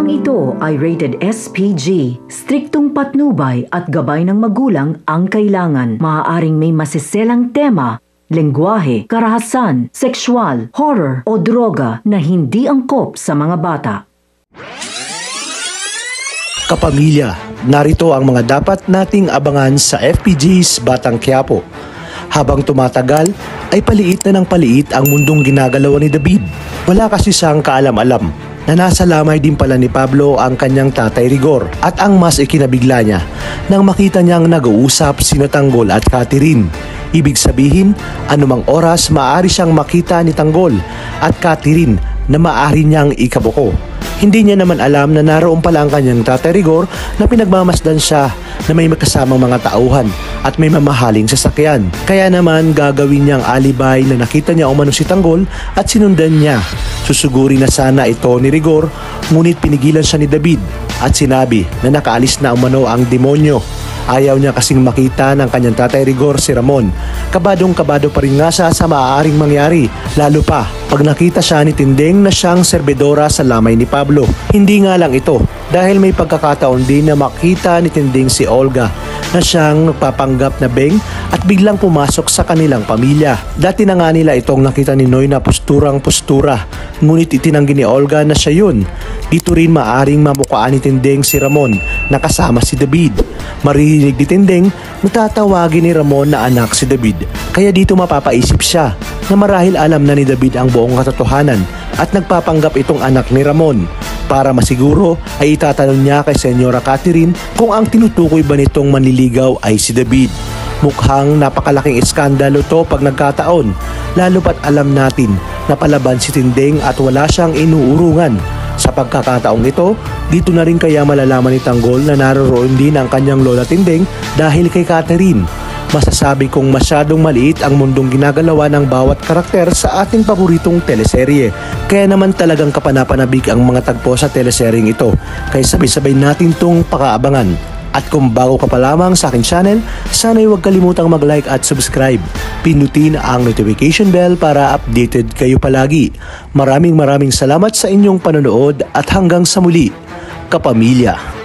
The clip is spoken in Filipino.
Programang ito ay rated SPG. Striktong patnubay at gabay ng magulang ang kailangan. Maaaring may masiselang tema, lengguwahe, karahasan, sexual, horror o droga na hindi angkop sa mga bata. Kapamilya, narito ang mga dapat nating abangan sa FPG's Batang Quiapo. Habang tumatagal, ay paliit na ng paliit ang mundong ginagalawan ni David. Wala kasi siyang kaalam-alam na nasa lamay din pala ni Pablo ang kanyang tatay Rigor. At ang mas ikinabigla niya nang makita niyang nag-uusap sina Tanggol at Catherine. Ibig sabihin, anumang oras maaari siyang makita ni Tanggol at Catherine na maaari niyang ikabuko. Hindi niya naman alam na naroon pala ang kanyang tatay Rigor na pinagmamasdan siya na may kasamang mga tauhan at may mamahaling sasakyan. Kaya naman gagawin niyang alibay na nakita niya umano si Tanggol at sinundan niya. Susuguri na sana ito ni Rigor, ngunit pinigilan siya ni David at sinabi na nakaalis na umano ang demonyo. Ayaw niya kasing makita ng kanyang tatay Rigor si Ramon. Kabadong-kabado pa rin nga siya sa maaaring mangyari, lalo pa pag nakita siya ni Tindeng na siyang serbedora sa lamay ni Pablo. Hindi nga lang ito, dahil may pagkakataon din na makita ni Tindeng si Olga na siyang nagpapanggap na beng at biglang pumasok sa kanilang pamilya. Dati na nga nila itong nakita ni Noy na posturang-postura, ngunit itinanggi ni Olga na siya yun. Dito rin maaring mamukaan ni Tindeng si Ramon na kasama si David. Marinig ni Tindeng na tatawagin ni Ramon na anak si David. Kaya dito mapapaisip siya na marahil alam na ni David ang buong katotohanan at nagpapanggap itong anak ni Ramon. Para masiguro ay itatanong niya kay Senyora Catherine kung ang tinutukoy ba nitong manliligaw ay si David. Mukhang napakalaking iskandalo to pag nagkataon, lalo pat alam natin na palaban si Tindeng at wala siyang inuurungan. Sa pagkakataong ito, dito na rin kaya malalaman ni Tanggol na naroroon din ang kanyang lola Tindeng dahil kay Catherine. Masasabi kong masyadong maliit ang mundong ginagalawa ng bawat karakter sa ating paboritong teleserye. Kaya naman talagang kapanapanabik ang mga tagpo sa teleseryeng ito. Kaya sabay-sabay natin tong pakaabangan. At kung bago ka pa lamang sa aking channel, sana'y huwag kalimutang mag-like at subscribe. Pindutin ang notification bell para updated kayo palagi. Maraming salamat sa inyong panonood at hanggang sa muli, kapamilya.